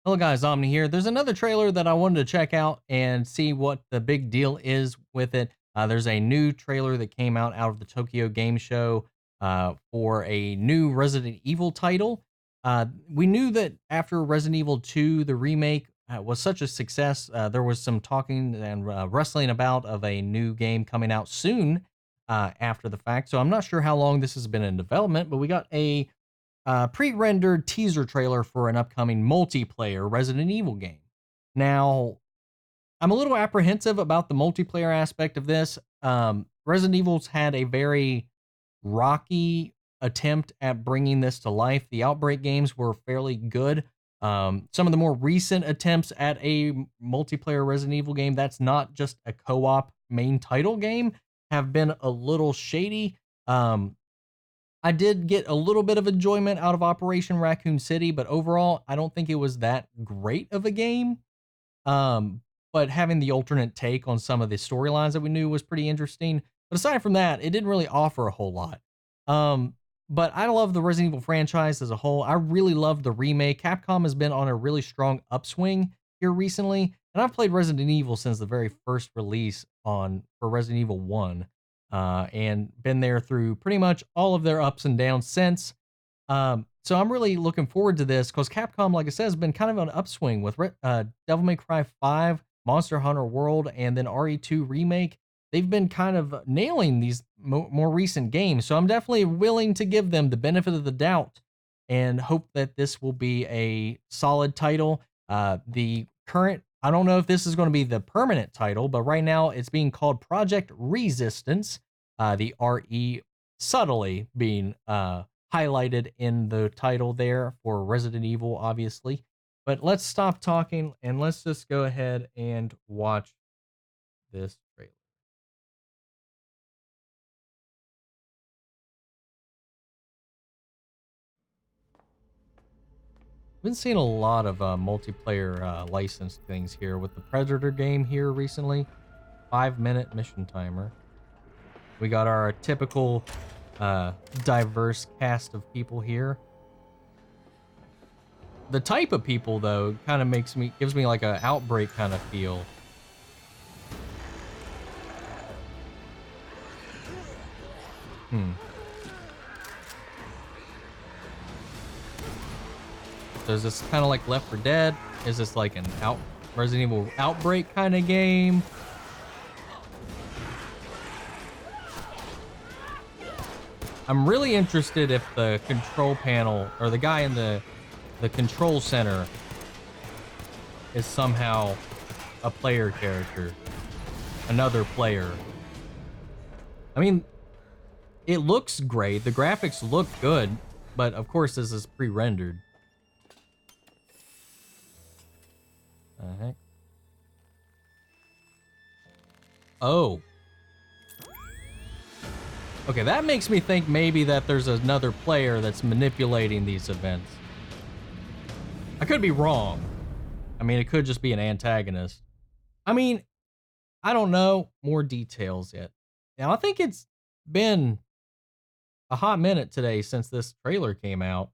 Hello guys, Omni here. There's another trailer that I wanted to check out and see what the big deal is with it. There's a new trailer that came out of the Tokyo Game Show for a new Resident Evil title. We knew that after Resident Evil 2, the remake was such a success, there was some talking and wrestling about of a new game coming out soon after the fact. So I'm not sure how long this has been in development, but we got a pre-rendered teaser trailer for an upcoming multiplayer Resident Evil game. Now, I'm a little apprehensive about the multiplayer aspect of this. Resident Evil's had a very rocky attempt at bringing this to life. The Outbreak games were fairly good. Some of the more recent attempts at a multiplayer Resident Evil game that's not just a co-op main title game have been a little shady. I did get a little bit of enjoyment out of Operation Raccoon City, but overall, I don't think it was that great of a game. Um, but having the alternate take on some of the storylines that we knew was pretty interesting. But aside from that, it didn't really offer a whole lot. Um, but I love the Resident Evil franchise as a whole. I really love the remake. Capcom has been on a really strong upswing here recently, and I've played Resident Evil since the very first release on for Resident Evil 1, and been there through pretty much all of their ups and downs since. So I'm really looking forward to this because Capcom, like I said, has been kind of on an upswing with Devil May Cry 5, Monster Hunter World, and then RE2 Remake. They've been kind of nailing these more recent games. So I'm definitely willing to give them the benefit of the doubt and hope that this will be a solid title. The current, I don't know if this is going to be the permanent title, but right now it's being called Project Resistance. The RE subtly being highlighted in the title there for Resident Evil, obviously. But let's stop talking and let's just go ahead and watch this trailer. Been seeing a lot of multiplayer licensed things here with the Predator game here recently. 5-minute mission timer. We got our typical diverse cast of people here. The type of people, though, kind of gives me like a Outbreak kind of feel. So is this kind of like Left 4 Dead? Is this like an Resident Evil Outbreak kind of game? I'm really interested if the control panel or the guy in the control center is somehow a player character, another player. I mean, it looks great. The graphics look good, but of course this is pre-rendered. Heck? Oh. Okay, that makes me think maybe that there's another player that's manipulating these events. I could be wrong. I mean, it could just be an antagonist. I mean, I don't know more details yet. Now, I think it's been a hot minute today since this trailer came out.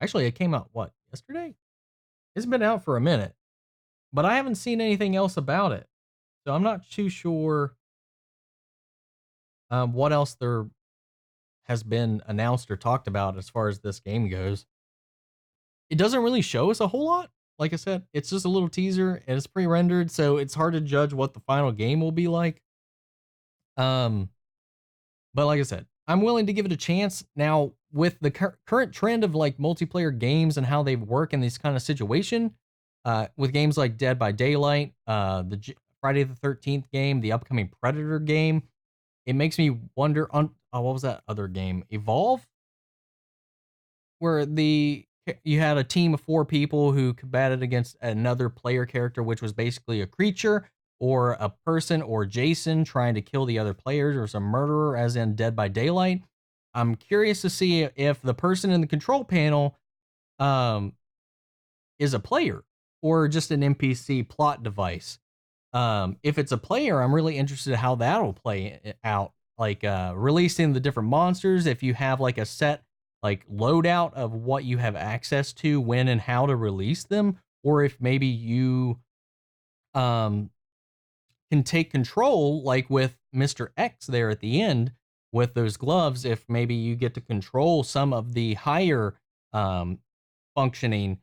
Actually, it came out, what, yesterday? It's been out for a minute, but I haven't seen anything else about it. So I'm not too sure what else there has been announced or talked about as far as this game goes. It doesn't really show us a whole lot. Like I said, it's just a little teaser and it's pre-rendered, so it's hard to judge what the final game will be like. But like I said, I'm willing to give it a chance. Now, with the current trend of like multiplayer games and how they work in this kind of situation, with games like Dead by Daylight, Friday the 13th game, the upcoming Predator game, it makes me wonder on what was that other game? Evolve? Where you had a team of 4 people who combated against another player character, which was basically a creature or a person or Jason trying to kill the other players, or some murderer, as in Dead by Daylight. I'm curious to see if the person in the control panel is a player or just an NPC plot device. If it's a player, I'm really interested in how that'll play out. Like releasing the different monsters. If you have like a set like loadout of what you have access to, when and how to release them, or if maybe you um can take control, like with Mr. X there at the end with those gloves, if maybe you get to control some of the higher um, functioning,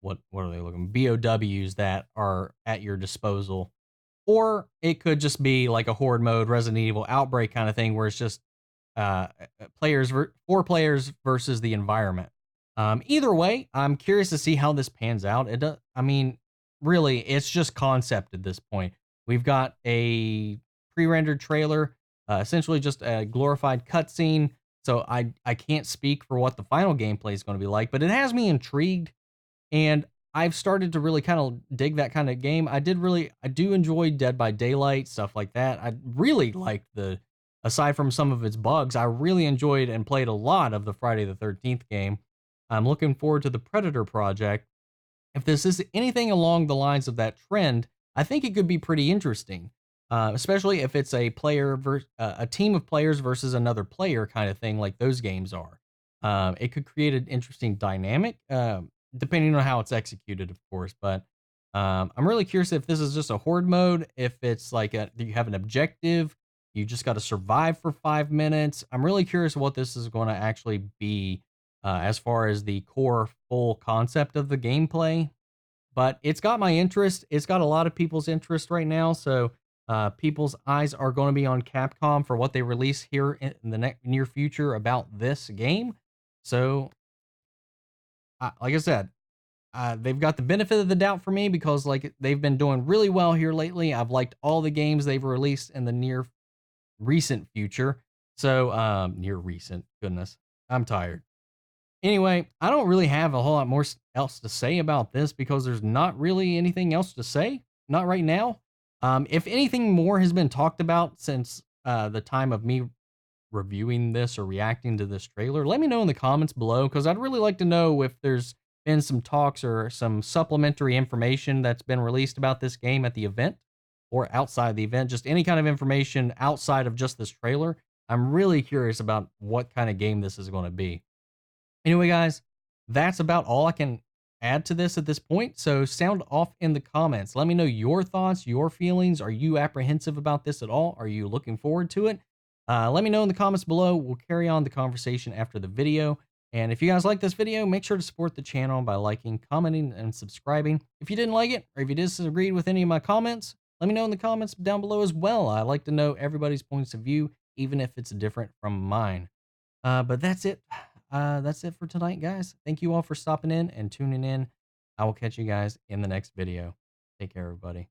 what are they looking, BOWs that are at your disposal. Or it could just be like a horde mode Resident Evil Outbreak kind of thing where it's just four players versus the environment. Either way, I'm curious to see how this pans out. It does, I mean, really, it's just concept at this point. We've got a pre-rendered trailer, essentially just a glorified cutscene. So I can't speak for what the final gameplay is going to be like, but it has me intrigued, and I've started to really kind of dig that kind of game. I do enjoy Dead by Daylight, stuff like that. I really liked aside from some of its bugs, I really enjoyed and played a lot of the Friday the 13th game. I'm looking forward to the Predator project. If this is anything along the lines of that trend, I think it could be pretty interesting, especially if it's a team of players versus another player kind of thing, like those games are. It could create an interesting dynamic, depending on how it's executed, of course. But I'm really curious if this is just a horde mode, if it's like you have an objective, you just got to survive for 5 minutes. I'm really curious what this is going to actually be as far as the core full concept of the gameplay. But it's got my interest. It's got a lot of people's interest right now. So people's eyes are going to be on Capcom for what they release here in the near future about this game. So, like I said, they've got the benefit of the doubt for me because like they've been doing really well here lately. I've liked all the games they've released in the near recent future. So, near recent, goodness, I'm tired. Anyway, I don't really have a whole lot more else to say about this because there's not really anything else to say. Not right now. If anything more has been talked about since the time of me reviewing this or reacting to this trailer, let me know in the comments below because I'd really like to know if there's been some talks or some supplementary information that's been released about this game at the event or outside the event, just any kind of information outside of just this trailer. I'm really curious about what kind of game this is going to be. Anyway, guys, that's about all I can add to this at this point. So sound off in the comments. Let me know your thoughts, your feelings. Are you apprehensive about this at all? Are you looking forward to it? Let me know in the comments below. We'll carry on the conversation after the video. And if you guys like this video, make sure to support the channel by liking, commenting, and subscribing. If you didn't like it, or if you disagreed with any of my comments, let me know in the comments down below as well. I like to know everybody's points of view, even if it's different from mine. But that's it. That's it for tonight, guys. Thank you all for stopping in and tuning in. I will catch you guys in the next video. Take care, everybody.